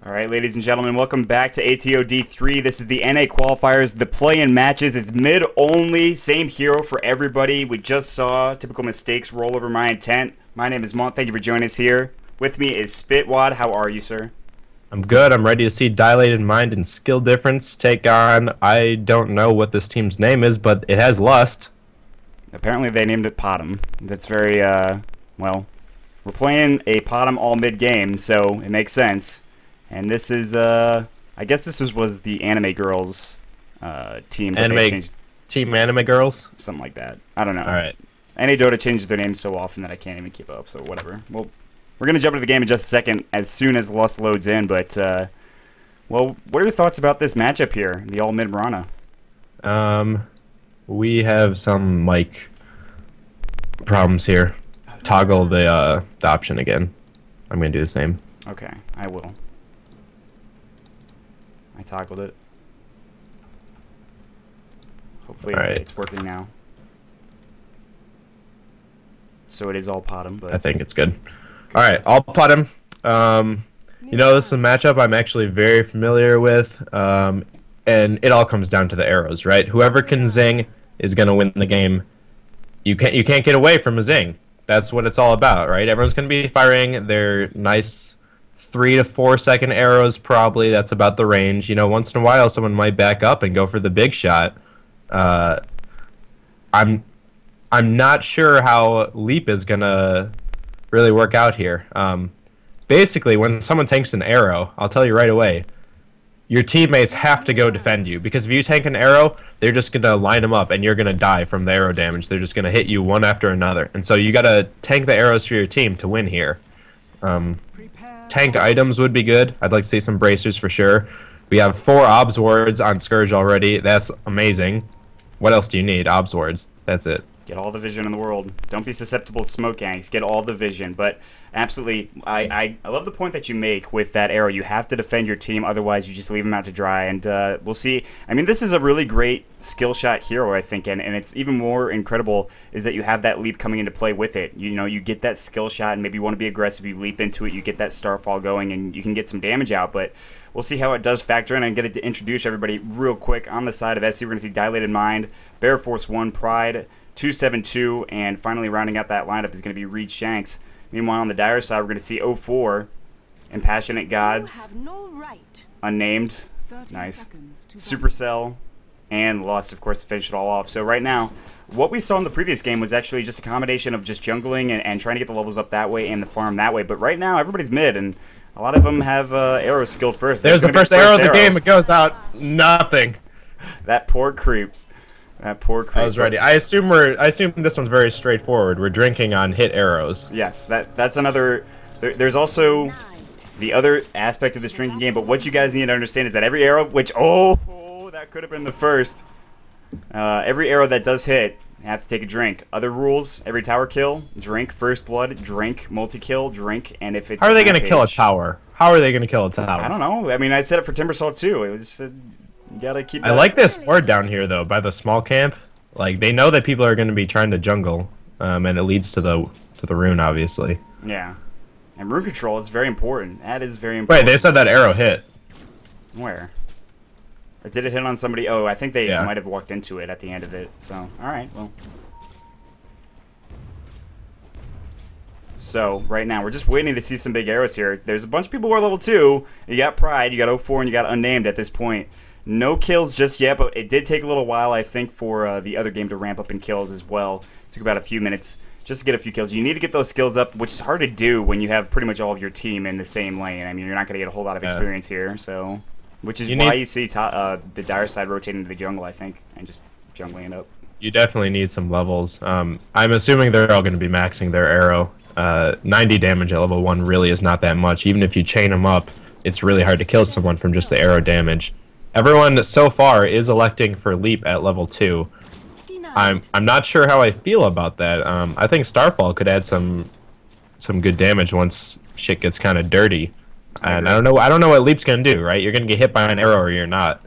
All right, ladies and gentlemen, welcome back to AtoD 3. This is the NA Qualifiers. The play-in matches is mid only, same hero for everybody. We just saw typical mistakes roll over my intent. My name is Maut. Thank you for joining us here. With me is Spit-wad. How are you, sir? I'm good. I'm ready to see Dilated Mind and Skill Difference take on, I don't know what this team's name is, but it has Lust. Apparently they named it POTM. That's very, well, we're playing a POTM all mid-game, so it makes sense. And this is, I guess this was the Anime Girls team. Team Anime Girls? Something like that. I don't know. All right. NA Dota changes their names so often that I can't even keep up, so whatever. Well, we're going to jump into the game in just a second as soon as Lust loads in, but, well, what are your thoughts about this matchup here, the all-mid Mirana? We have some, like, problems here. Toggle the option again. I'm going to do the same. Okay, I will. I toggled it. Hopefully it's working now. So it is all POTM, but I think it's good. Alright, all POTM. You know, this is a matchup I'm actually very familiar with. And it all comes down to the arrows, right? Whoever can zing is going to win the game. You can't get away from a zing. That's what it's all about, right? Everyone's going to be firing their nice 3 to 4 second arrows, probably. That's about the range. You know, once in a while, someone might back up and go for the big shot. I'm not sure how Leap is gonna really work out here. Basically, when someone tanks an arrow, I'll tell you right away, your teammates have to go defend you, because if you tank an arrow, they're just gonna line them up and you're gonna die from the arrow damage. They're just gonna hit you one after another, and so you gotta tank the arrows for your team to win here. Tank items would be good. I'd like to see some bracers for sure. We have 4 obs wards on Scourge already. That's amazing. What else do you need? Obs wards. That's it. Get all the vision in the world. Don't be susceptible to smoke gangs. Get all the vision. But absolutely, I love the point that you make with that arrow. You have to defend your team, otherwise you just leave them out to dry. And we'll see. I mean, this is a really great skill shot hero, I think, and it's even more incredible is that you have that leap coming into play with it. You know, you get that skill shot, and maybe you want to be aggressive. You leap into it, you get that starfall going, and you can get some damage out. But we'll see how it does factor in. I'm going to introduce everybody real quick. On the side of SC, we're going to see Dilated Mind, Bear Force 1, Pride, 272, and finally rounding out that lineup is going to be Reed Shanks. Meanwhile, on the dire side, we're going to see 04, Impassionate Gods, Unnamed, nice, Supercell, and Lust, of course, to finish it all off. So right now, what we saw in the previous game was actually just a combination of just jungling and trying to get the levels up that way and the farm that way. But right now, everybody's mid, and a lot of them have arrows skilled first. There's the first arrow of the game. It goes out. Nothing. That poor creep. That poor creep. I was ready. I assume this one's very straightforward. We're drinking on hit arrows. Yes, that's another. There's also the other aspect of this drinking game. But what you guys need to understand is that every arrow, which that could have been the first. Every arrow that does hit, you have to take a drink. Other rules: every tower kill, drink. First blood, drink. Multi-kill, drink. And if it's how are they going to kill a tower? How are they going to kill a tower? I don't know. I mean, I said it for Timbersaw too. It was. You gotta keep. I like this ward down here though, by the small camp. Like they know that people are going to be trying to jungle, and it leads to the rune, obviously. Yeah, and rune control is very important. That is very important. Wait, they said that arrow hit. Where? Or did it hit on somebody? Oh, I think they might have walked into it at the end of it. So, all right, well. So right now we're just waiting to see some big arrows here. There's a bunch of people who are level 2. You got Pride, you got 04, and you got Unnamed at this point. No kills just yet, but it did take a little while, I think, for the other game to ramp up in kills as well. It took about a few minutes just to get a few kills. You need to get those skills up, which is hard to do when you have pretty much all of your team in the same lane. I mean, you're not going to get a whole lot of experience here, so which is why you see the dire side rotating to the jungle, I think, and just jungling it up. You definitely need some levels. I'm assuming they're all going to be maxing their arrow. 90 damage at level 1 really is not that much. Even if you chain them up, it's really hard to kill someone from just the arrow damage. Everyone so far is electing for Leap at level 2. I'm not sure how I feel about that. I think Starfall could add some good damage once shit gets kind of dirty. And I don't know what Leap's gonna do, right? You're gonna get hit by an arrow or you're not.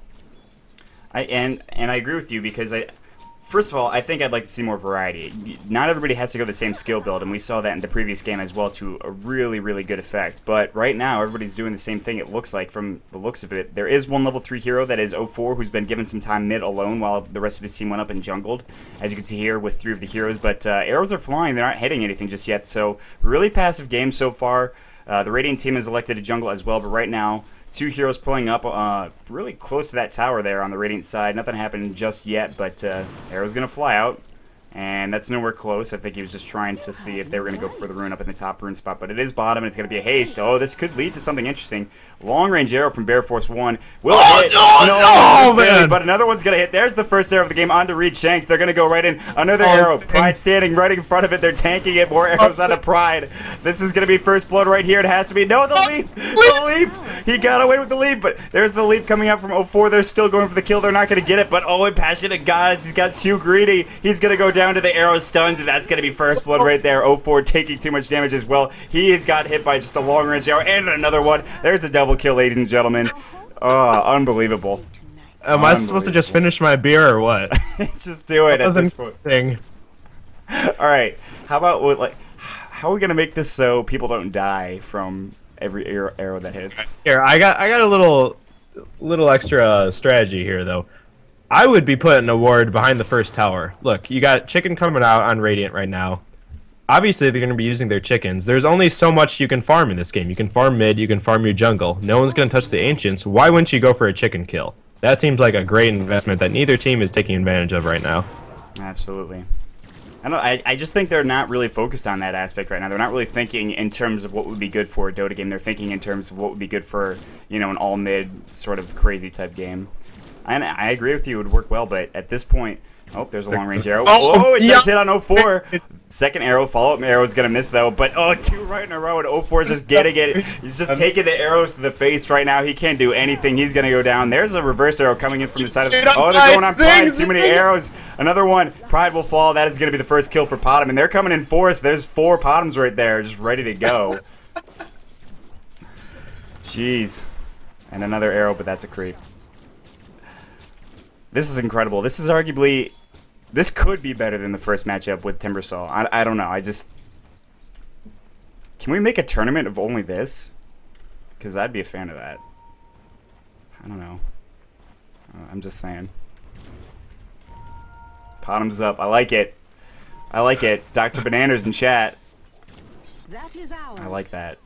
And I agree with you because First of all, I think I'd like to see more variety. Not everybody has to go the same skill build, and we saw that in the previous game as well to a really, really good effect. But right now, everybody's doing the same thing, it looks like, from the looks of it. There is one level 3 hero, that is 04, who's been given some time mid alone while the rest of his team went up and jungled, as you can see here with 3 of the heroes. But arrows are flying, they're not hitting anything just yet, so really passive game so far. The Radiant team has elected to jungle as well, but right now, 2 heroes pulling up really close to that tower there on the Radiant side. Nothing happened just yet, but Arrow's going to fly out, and that's nowhere close. I think he was just trying to see if they were going to go for the rune up in the top rune spot, but it is bottom, and it's going to be a haste. Oh, this could lead to something interesting. Long-range arrow from Bear Force 1. Will it hit? No, man. But another one's going to hit. There's the first arrow of the game onto Reed Shanks. They're going to go right in. Another arrow. Pride standing right in front of it. They're tanking it. More arrows onto Pride. This is going to be first blood right here. It has to be. No, the leap. The leap. He got away with the leap, but there's the leap coming out from 04. They're still going for the kill. They're not going to get it, but oh, and Passionate Gods. He's got too greedy. He's going to go down to the arrow stuns, and that's going to be first blood right there. 04 taking too much damage as well. He has got hit by just a long-range arrow, and another one. There's a double kill, ladies and gentlemen. Unbelievable. Am I supposed to just finish my beer or what? Just do it at this point. All right. How about how are we gonna make this so people don't die from every arrow that hits? Here, I got a little extra strategy here though. I would be putting a ward behind the first tower. Look, you got chicken coming out on Radiant right now. Obviously, they're going to be using their chickens. There's only so much you can farm in this game. You can farm mid, you can farm your jungle. No one's going to touch the Ancients. Why wouldn't you go for a chicken kill? That seems like a great investment that neither team is taking advantage of right now. Absolutely. I just think they're not really focused on that aspect right now. They're not really thinking in terms of what would be good for a Dota game. They're thinking in terms of what would be good for, you know, an all-mid sort of crazy type game. And I agree with you, it would work well, but at this point... Oh, there's a long-range arrow. Oh, it does hit on 04. Second arrow, follow-up arrow is going to miss, though. But, 2 right in a row, and 04 is just getting it. He's just taking the arrows to the face right now. He can't do anything. He's going to go down. There's a reverse arrow coming in from the side of... Oh, they're going on Pride. Too many arrows. Another one. Pride will fall. That is going to be the first kill for POTM. And they're coming in force. There's 4 POTMs right there, just ready to go. Jeez. And another arrow, but that's a creep. This is incredible. This is arguably... This could be better than the first matchup with Timbersaw. I don't know. Can we make a tournament of only this? Because I'd be a fan of that. I don't know. I'm just saying. Bottoms up. I like it. I like it. Dr. Bananas in chat. That is ours. I like that.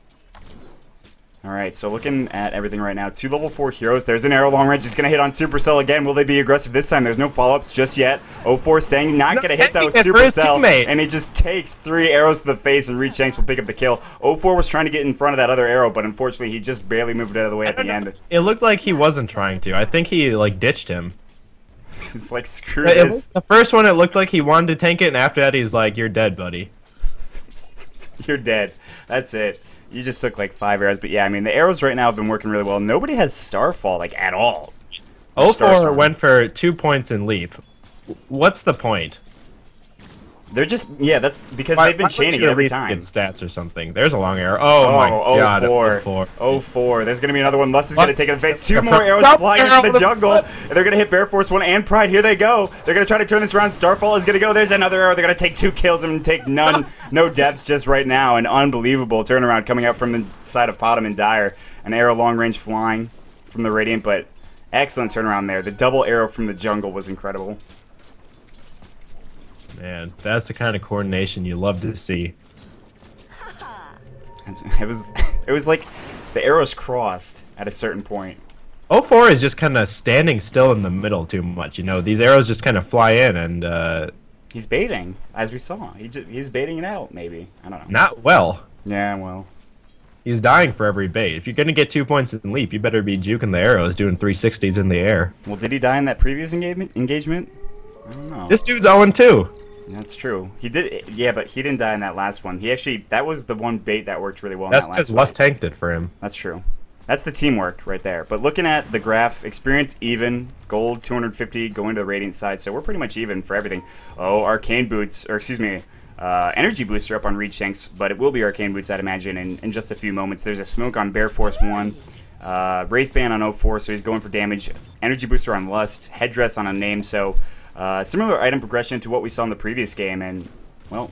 Alright, so looking at everything right now, 2 level 4 heroes. There's an arrow long range. He's going to hit on Supercell again. Will they be aggressive this time? There's no follow-ups just yet. 04 staying not going to hit that with Supercell. And he just takes 3 arrows to the face, and Reed Shanks will pick up the kill. 04 was trying to get in front of that other arrow, but unfortunately he just barely moved out of the way at the end. It looked like he wasn't trying to. I think he, like, ditched him. It's like, screw this. The first one, it looked like he wanted to tank it, and after that he's like, you're dead, buddy. You're dead. That's it. You just took like 5 arrows, but yeah, I mean, the arrows right now have been working really well. Nobody has Starfall, like, at all. 04 went for 2 points in Leap. What's the point? They're just, yeah, that's because they've been chaining it every time. Get stats or something. There's a long arrow. Oh my god. 04. There's going to be another one. Lust is going to take it in the face. 2 more arrows flying into the jungle. And they're going to hit Bear Force 1 and Pride. Here they go. They're going to try to turn this around. Starfall is going to go. There's another arrow. They're going to take 2 kills and take no deaths just right now. An unbelievable turnaround coming out from the side of POTM and Dire. An arrow long range flying from the Radiant, but excellent turnaround there. The double arrow from the jungle was incredible. Man, that's the kind of coordination you love to see. It was like the arrows crossed at a certain point. 04 is just kind of standing still in the middle too much, you know. These arrows just kind of fly in and... He's baiting, as we saw. He's baiting it out, maybe. I don't know. Not well. Yeah, well. He's dying for every bait. If you're going to get 2 points in Leap, you better be juking the arrows, doing 360s in the air. Well, did he die in that previous engagement? I don't know. This dude's 0-2. That's true. He did, yeah, but he didn't die in that last one. He actually, that was the one bait that worked really well. That's because Lust tanked it for him. That's true. That's the teamwork right there. But looking at the graph, experience even, gold 250 going to the Radiant side, so we're pretty much even for everything. Oh, arcane boots, or excuse me, energy booster up on Reed Shanks, but it will be arcane boots, I'd imagine, in just a few moments. There's a smoke on Bear Force 1. Wraithband on 04, so he's going for damage. Energy booster on Lust. Headdress on a name, so Similar item progression to what we saw in the previous game, and, well...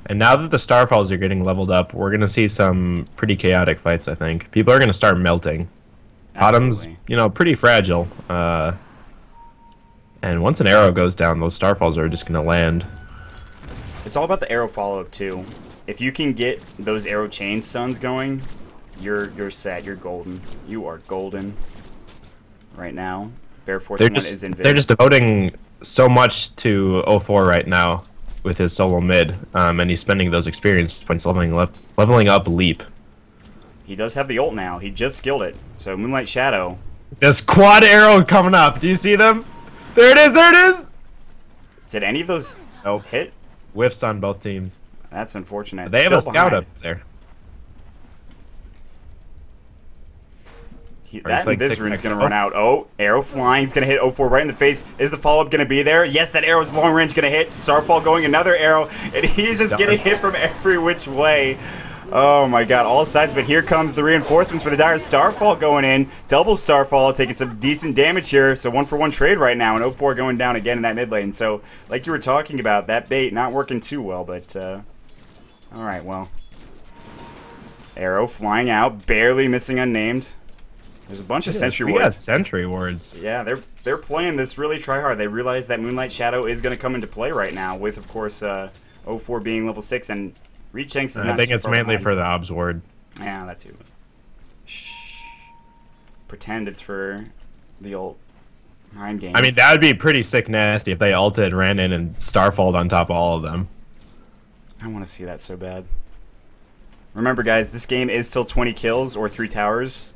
And now that the Starfalls are getting leveled up, we're going to see some pretty chaotic fights, I think. People are going to start melting. POTM's, you know, pretty fragile. And once an arrow goes down, those Starfalls are just going to land. It's all about the arrow follow-up, too. If you can get those arrow chain stuns going, you're set. You're golden. You are golden right now. Bear Force 1 is invis. They're just devoting so much to 04 right now with his solo mid, and he's spending those experience points leveling up Leap. He does have the ult now. He just skilled it. So Moonlight Shadow. This quad arrow coming up. Do you see them? There it is. There it is. Did any of those hit? Whiffs on both teams. That's unfortunate. They have a scout up there. That Invisrune is going to run out. Oh, arrow flying is going to hit 04 right in the face. Is the follow-up going to be there? Yes, that arrow is long range going to hit. Starfall going another arrow, and he's just getting hit from every which way. Oh my god, all sides, but here comes the reinforcements for the Dire. Starfall going in. Double Starfall taking some decent damage here. So 1-for-1 trade right now, and 04 going down again in that mid lane. So, like you were talking about, that bait not working too well, but alright, well. Arrow flying out, barely missing unnamed. There's a bunch of sentry wards. We got sentry wards. Yeah, they're playing this really try hard. They realize that Moonlight Shadow is going to come into play right now, with, of course, 04 being level 6, and Reach Shanks is not I think it's mainly for the Obs ward. Yeah, that too. Shh. Pretend it's for the old mind games. I mean, that would be pretty sick nasty if they ulted, ran in, and Starfalled on top of all of them. I want to see that so bad. Remember, guys, this game is still 20 kills or 3 towers.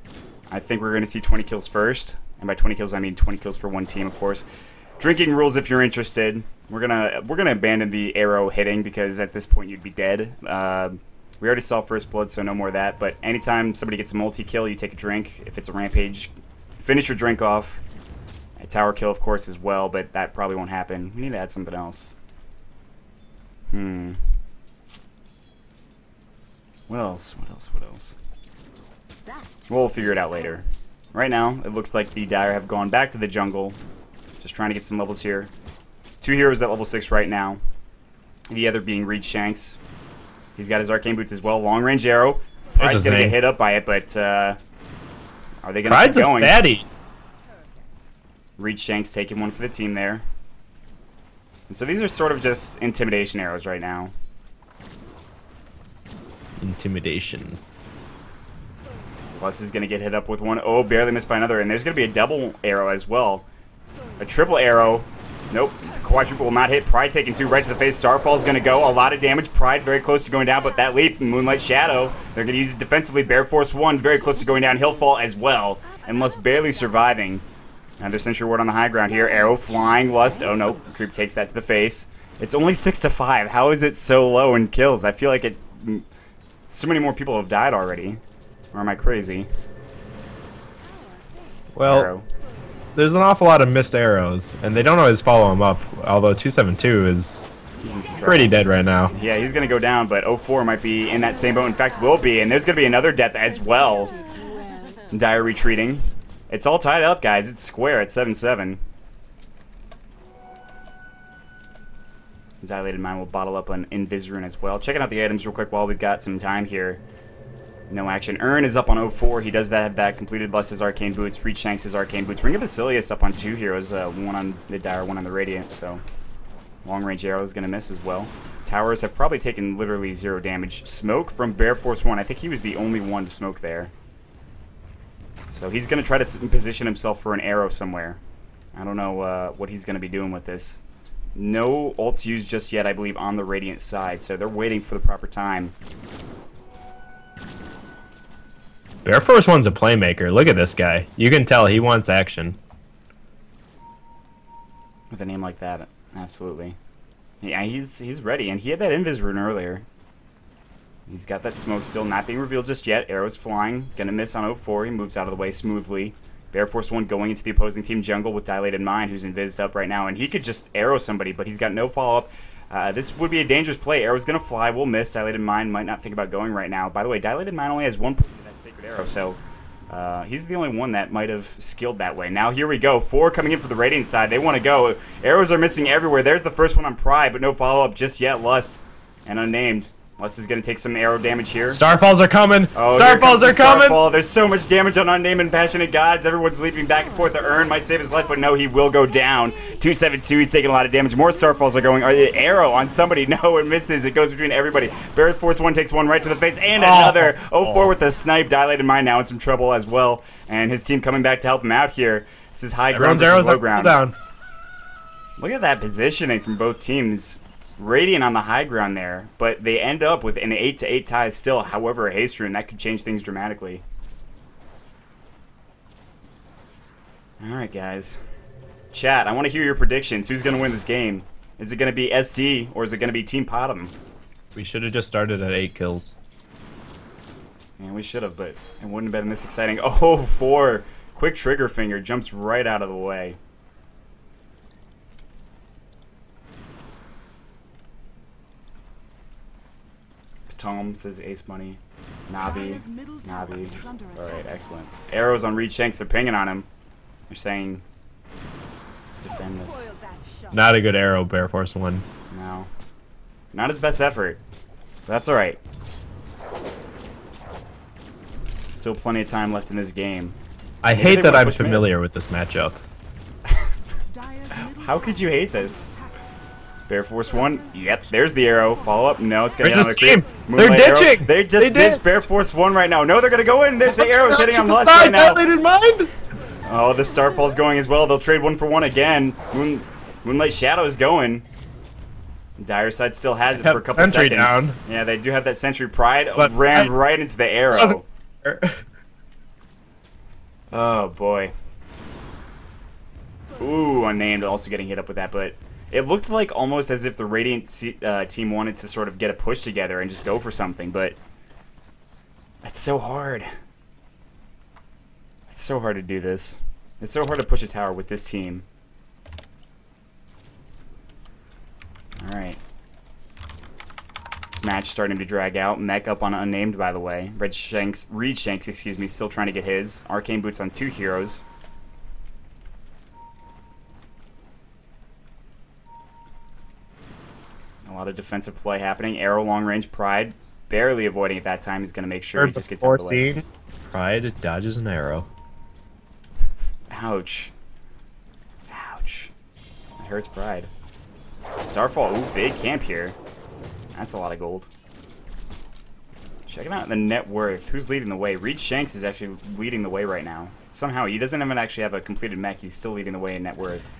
I think we're going to see 20 kills first. And by 20 kills, I mean 20 kills for one team, of course. Drinking rules if you're interested. We're gonna abandon the arrow hitting because at this point you'd be dead. We already saw First Blood, so no more of that. But anytime somebody gets a multi-kill, you take a drink. If it's a rampage, finish your drink off. A tower kill, of course, as well, but that probably won't happen. We need to add something else. What else? What else? What else? We'll figure it out later. Right now, it looks like the Dire have gone back to the jungle. Just trying to get some levels here. 2 heroes at level 6 right now. The other being Reed Shanks. He's got his arcane boots as well. Long range arrow. Pride's going to get hit up by it, but are they going to keep going? Pride's a fatty. Reed Shanks taking one for the team there. And so these are sort of just intimidation arrows right now. Intimidation. Plus is going to get hit up with one. Oh, barely missed by another. And there's going to be a double arrow as well. A triple arrow. Nope. The quadruple will not hit. Pride taking 2 right to the face. Starfall is going to go. A lot of damage. Pride very close to going down, but that leap, Moonlight Shadow, they're going to use it defensively. Bear Force 1 very close to going down. He'll fall as well, and Lust barely surviving. Another sentry ward on the high ground here. Arrow flying. Lust. Oh, no. Creep takes that to the face. It's only 6-5. How is it so low in kills? I feel like it... So many more people have died already. Or am I crazy? Well, Arrow. There's an awful lot of missed arrows, and they don't always follow him up, although 272 is pretty dead right now. Yeah, he's going to go down, but 04 might be in that same boat. In fact, will be, and there's going to be another death as well. Dire retreating. It's all tied up, guys. It's square at 7-7. Dilated Mind will bottle up an Invisrune as well. Checking out the items real quick while we've got some time here. No action. Urn is up on 04. He does have that completed. Lust his Arcane Boots. Reach Shanks his Arcane Boots. Ring of Basilius up on 2 heroes. One on the Dire, one on the Radiant. So long range arrow is going to miss as well. Towers have probably taken literally 0 damage. Smoke from Bear Force 1. I think he was the only one to smoke there. So he's going to try to position himself for an arrow somewhere. I don't know what he's going to be doing with this. No ults used just yet, I believe, on the Radiant side. So they're waiting for the proper time. Bear Force 1's a playmaker. Look at this guy. You can tell he wants action. With a name like that, absolutely. Yeah, he's ready, and he had that Invisrune earlier. He's got that smoke still, not being revealed just yet. Arrows flying, gonna miss on 04. He moves out of the way smoothly. Bear Force 1 going into the opposing team jungle with Dilated Mind, who's invised up right now, and he could just arrow somebody, but he's got no follow-up. This would be a dangerous play. Arrow's gonna fly, will miss. Dilated Mind might not think about going right now. By the way, Dilated Mind only has 1 point to that Sacred Arrow, so He's the only one that might have skilled that way. Now here we go. 4 coming in for the Radiant side. They want to go. Arrows are missing everywhere. There's the first one on Pride, but no follow-up just yet. Lust and Unnamed. Lust is going to take some arrow damage here. Starfalls are coming. Oh, Starfalls are coming. Starfall. There's so much damage on Unnamed and Passionate Gods. Everyone's leaping back and forth. The urn might save his life, but no, he will go down. 272. He's taking a lot of damage. More Starfalls are going. Arrow on somebody. No, it misses. It goes between everybody. Barrett Force 1 takes one right to the face, and another. 0-4 with the snipe. Dilated Mind now in some trouble as well, and his team coming back to help him out here. This is high ground versus low ground. Down. Look at that positioning from both teams. Radiant on the high ground there, but they end up with an 8-8 tie still. However, a haste rune that could change things dramatically. All right, guys. Chat, I want to hear your predictions. Who's going to win this game? Is it going to be SD or is it going to be Team POTM? We should have just started at 8 kills. Yeah, we should have, but it wouldn't have been this exciting. Oh, 4. Quick trigger finger jumps right out of the way. Tom says Ace Money. Navi. Alright, excellent. Arrows on Reed Shanks. They're pinging on him. They're saying, let's defend this. Not a good arrow, Bear Force 1. No. Not his best effort. But that's alright. Still plenty of time left in this game. I hate that I'm familiar with this matchup. How could you hate this? Bear Force 1. Yep, there's the arrow. Follow up. No, it's going to Where's get another team? They're ditching. Arrow. They just ditched Bear Force 1 right now. No, they're going to go in. There's the arrow hitting on Lust right now. Dilated Mind. Oh, the Starfall's going as well. They'll trade 1 for 1 again. Moonlight Shadow is going. Dire Side still has it for a couple seconds. Down. Yeah, they do have that Sentry. Pride but ran right into the arrow. Oh, boy. Ooh, Unnamed also getting hit up with that, but it looked like almost as if the Radiant team wanted to sort of get a push together and just go for something, but that's so hard. It's so hard to do this. It's so hard to push a tower with this team. Alright. This match starting to drag out. Mech up on Unnamed, by the way. Reed Shanks, excuse me, still trying to get his. Arcane Boots on 2 heroes. A lot of defensive play happening. Arrow long range. Pride barely avoiding at that time. He's going to make sure he just gets out of the way. Pride dodges an arrow. Ouch. Ouch. That hurts Pride. Starfall. Ooh, big camp here. That's a lot of gold. Checking out the net worth. Who's leading the way? Reed Shanks is actually leading the way right now. Somehow, he doesn't even actually have a completed mech. He's still leading the way in net worth.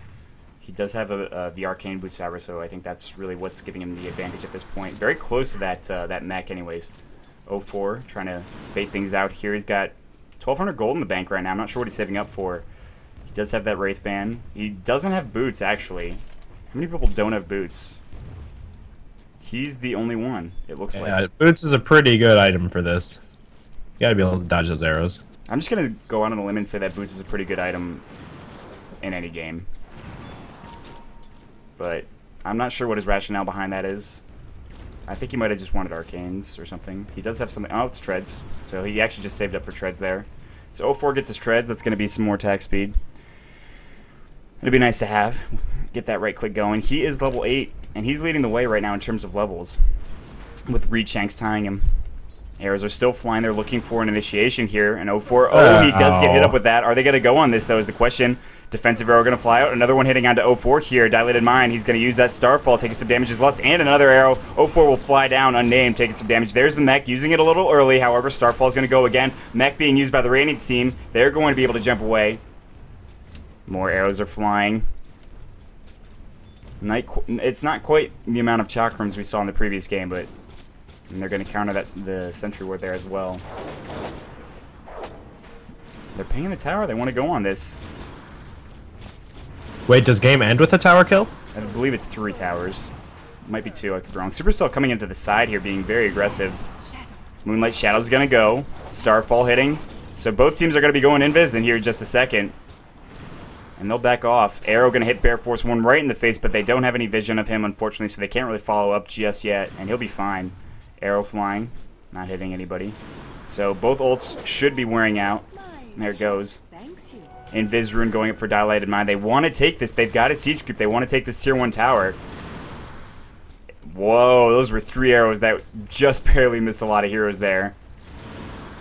He does have the Arcane Boots Saber, so I think that's really what's giving him the advantage at this point. Very close to that mech anyways. 0-4, trying to bait things out here. He's got 1,200 gold in the bank right now. I'm not sure what he's saving up for. He does have that Wraith Band. He doesn't have boots, actually. How many people don't have boots? He's the only one, it looks like. Boots is a pretty good item for this. You gotta be able to dodge those arrows. I'm just gonna go out on a limb and say that boots is a pretty good item in any game. But I'm not sure what his rationale behind that is. I think he might have just wanted arcanes or something. He does have something. Oh, it's treads. So he actually just saved up for treads there. So 0-4 gets his treads. That's going to be some more attack speed. It'd be nice to have. Get that right click going. He is level 8, and he's leading the way right now in terms of levels, with Reed Shanks tying him. Arrows are still flying. They're looking for an initiation here. And 0-4. Oh, he does get hit up with that. Are they going to go on this, though, is the question. Defensive arrow going to fly out. Another one hitting onto 0-4 here. Dilated Mind. He's going to use that Starfall, taking some damage as Lust. And another arrow. 0-4 will fly down, Unnamed, taking some damage. There's the mech, using it a little early. However, Starfall is going to go again. Mech being used by the Radiant team. They're going to be able to jump away. More arrows are flying. It's not quite the amount of chakrams we saw in the previous game, but and they're going to counter the Sentry Ward there as well. They're pinging the tower. They want to go on this. Wait, does game end with a tower kill? I believe it's 3 towers. Might be 2, I could be wrong. Supercell coming into the side here, being very aggressive. Moonlight Shadow's going to go. Starfall hitting. So both teams are going to be going invis in here in just a second. And they'll back off. Arrow going to hit Bear Force 1 right in the face, but they don't have any vision of him, unfortunately, so they can't really follow up just yet, and he'll be fine. Arrow flying, not hitting anybody. So both ults should be wearing out. There it goes. Thanks you. Invis Rune going up for Dilated Mind. They want to take this. They've got a siege creep. They want to take this tier 1 tower. Whoa, those were 3 arrows that just barely missed a lot of heroes there.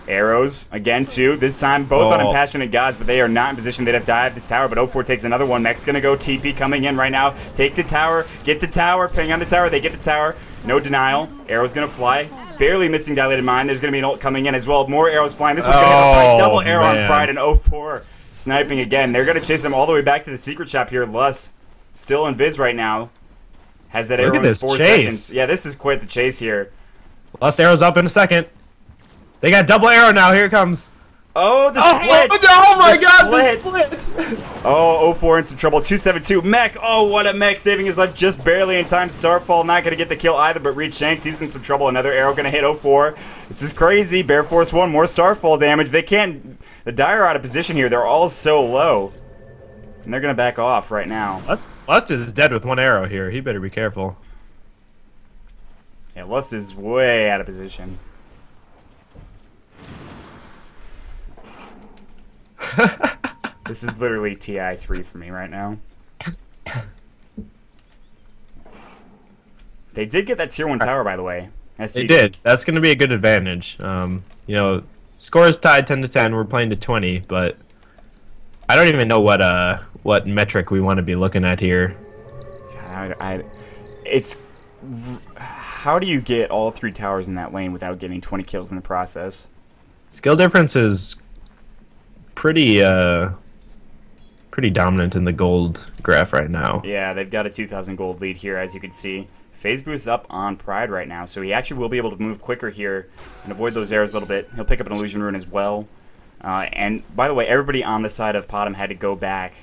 Arrows, again, too. This time, both on Impassionate Gods, but they are not in position. They'd have dived this tower, but 04 takes another one. Mech's going to go TP coming in right now. Take the tower, get the tower, ping on the tower. They get the tower. No denial. Arrow's going to fly. Barely missing Dilated Mind. There's going to be an ult coming in as well. More arrows flying. This one's going to hit Pride. Double arrow on Pride, and 04 sniping again. They're going to chase him all the way back to the secret shop here. Lust still in Viz right now. Has that arrow in 4 seconds. Yeah, this is quite the chase here. Lust arrow's up in a second. They got double arrow now. Here it comes. Oh, the split! Oh my god, the split! Oh, 04 in some trouble. 272. Mech. Oh, what a mech, saving his life just barely in time. Starfall not going to get the kill either, but Reed Shanks, he's in some trouble. Another arrow going to hit 04. This is crazy. Bear Force 1, more Starfall damage. They can't... The Dire are out of position here. They're all so low. And they're going to back off right now. Lust is dead with 1 arrow here. He better be careful. Yeah, Lust is way out of position. This is literally TI3 for me right now. They did get that tier 1 tower, by the way. They did. That's going to be a good advantage. You know, score is tied 10-10. We're playing to 20, but I don't even know what metric we want to be looking at here. God, it's how do you get all 3 towers in that lane without getting 20 kills in the process? Skill difference is pretty dominant in the gold graph right now. Yeah, they've got a 2,000 gold lead here, as you can see. Phase boost up on Pride right now, so he actually will be able to move quicker here and avoid those arrows a little bit. He'll pick up an Illusion Rune as well. And by the way, everybody on the side of POTM had to go back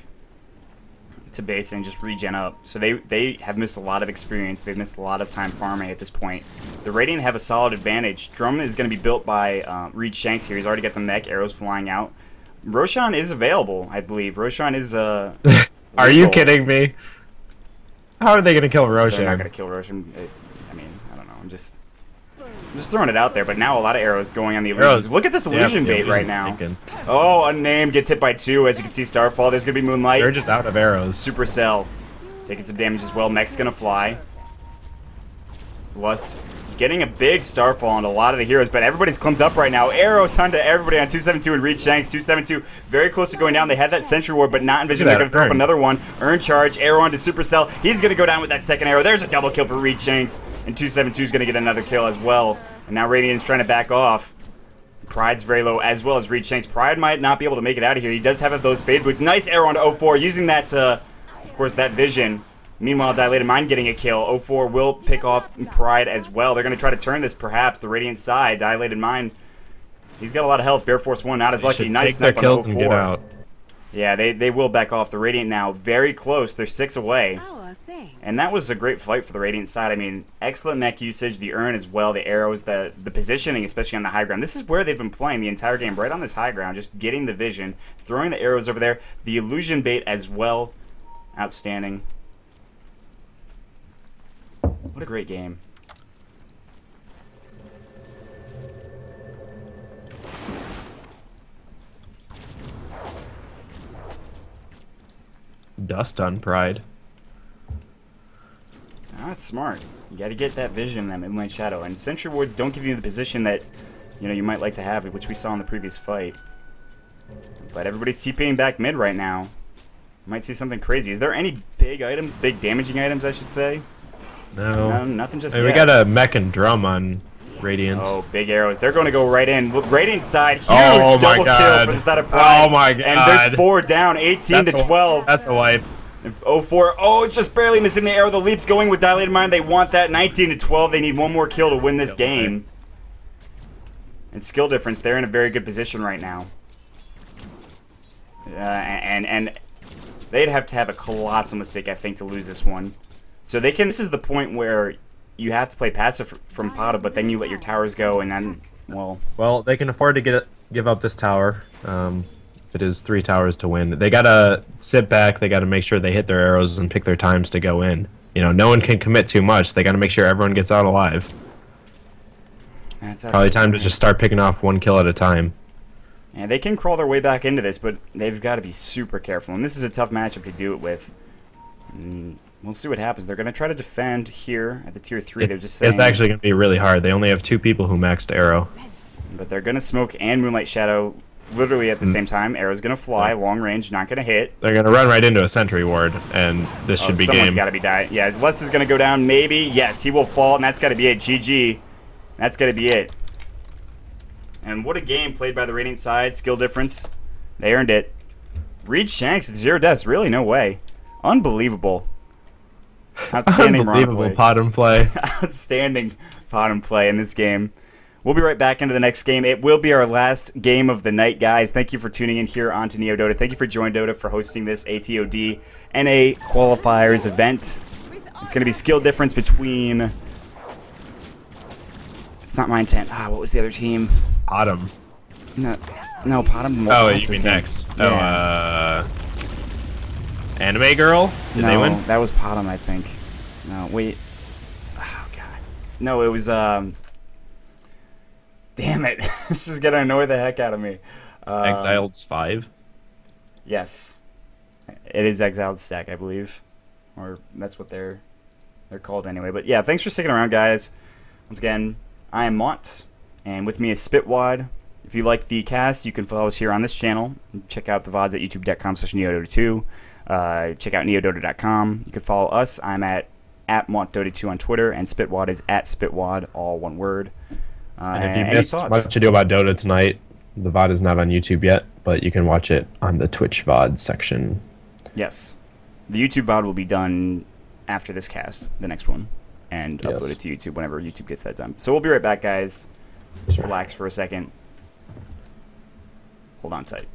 to base and just regen up. So they have missed a lot of experience. They've missed a lot of time farming at this point. The Radiant have a solid advantage. Drum is going to be built by Reed Shanks here. He's already got the mech, arrows flying out. Roshan is available, I believe. Roshan is Are you kidding me? How are they going to kill Roshan? They're not going to kill Roshan. I mean, I don't know. I'm just throwing it out there, but now a lot of arrows going on the illusions. Look at this illusion bait right now. Oh, Unnamed gets hit by 2. As you can see, Starfall. There's going to be Moonlight. They're just out of arrows. Supercell taking some damage as well. Mech's going to fly. Lust getting a big Starfall on a lot of the heroes, but everybody's clumped up right now. Arrows onto everybody on 272 and Reed Shanks. 272 very close to going down. They had that Sentry Ward, but not in vision. They're going to throw up another one. Earn charge. Arrow onto Supercell. He's going to go down with that second arrow. There's a double kill for Reed Shanks, and 272 is going to get another kill as well. And now Radiant's trying to back off. Pride's very low as well as Reed Shanks. Pride might not be able to make it out of here. He does have those fade boots. Nice arrow onto 04 using that, of course, that vision. Meanwhile, Dilated Mind getting a kill. 04 will pick off Pride as well. They're going to try to turn this, perhaps, the Radiant side. Dilated Mind, he's got a lot of health. Bear Force 1 not as lucky. Nice snipe on 04. And get out. Yeah, they will back off. The Radiant now very close. They're 6 away. And that was a great fight for the Radiant side. I mean, excellent mech usage, the Urn as well, the arrows, the positioning, especially on the high ground. This is where they've been playing the entire game, right on this high ground, just getting the vision, throwing the arrows over there. The illusion bait as well. Outstanding. What a great game. Dust on Pride. That's smart. You got to get that vision in that mid-lane shadow. And Sentry Wards don't give you the position that you might like to have, which we saw in the previous fight. But everybody's TPing back mid right now. Might see something crazy. Is there any big items, big damaging items, I should say? No, nothing just yet. We got a mech and drum on Radiant. Oh, big arrows. They're going to go right in. Look, Radiant side, huge double kill for the side of Pride. Oh my god. And there's 4 down, 18 to 12. That's a wipe. 04, oh, just barely missing the arrow. The leap's going with Dilated Mind. They want that. 19 to 12. They need one more kill to win this game. And skill difference, they're in a very good position right now. And they'd have to have a colossal mistake, I think, to lose this one. So they can. This is the point where you have to play passive from POTM, but then you let your towers go, and then, well, they can afford to give up this tower. It is 3 towers to win. They gotta sit back. They gotta make sure they hit their arrows and pick their times to go in. No one can commit too much. They gotta make sure everyone gets out alive. That's probably time to just start picking off 1 kill at a time. And they can crawl their way back into this, but they've got to be super careful. And this is a tough matchup to do it with. We'll see what happens. They're going to try to defend here at the tier 3. They're just saying, it's actually going to be really hard. They only have 2 people who maxed arrow. But they're going to smoke and Moonlight Shadow literally at the same time. Arrow's going to fly, long range, not going to hit. They're going to run right into a sentry ward, and this should be someone's game. got to be dying. Yeah, Les is going to go down, maybe. Yes, he will fall, and that's got to be it. GG. That's got to be it. And what a game played by the Radiant side. Skill difference. They earned it. Reed Shanks with 0 deaths. Really? No way. Unbelievable. Outstanding Unbelievable POTM play. Outstanding POTM play in this game. We'll be right back into the next game. It will be our last game of the night, guys. Thank you for tuning in here onto Neo Dota. Thank you for joining Dota for hosting this ATOD NA Qualifiers event. It's going to be skill difference between... It's not my intent. What was the other team? POTM. No, POTM. Oh, you mean next? Yeah. Oh, Anime Girl? Did they win? That was POTM, I think. No, wait. Oh, God. No, it was, Damn it. This is going to annoy the heck out of me. Exileds 5? Yes. It is Exiled Stack, I believe. Or that's what they're called anyway. But yeah, thanks for sticking around, guys. Once again, I am Maut, and with me is Spit-wad. If you like the cast, you can follow us here on this channel. Check out the VODs at youtube.com/neodota2. Check out neodota.com. You can follow us. I'm at MautDota2 on Twitter, and Spit-wad is at Spit-wad, all one word. And if you missed Much Ado About Dota tonight, the VOD is not on YouTube yet, but you can watch it on the Twitch VOD section. Yes. The YouTube VOD will be done after this cast, the next one, and uploaded to YouTube whenever YouTube gets that done. So we'll be right back, guys. Just relax for a second. Hold on tight.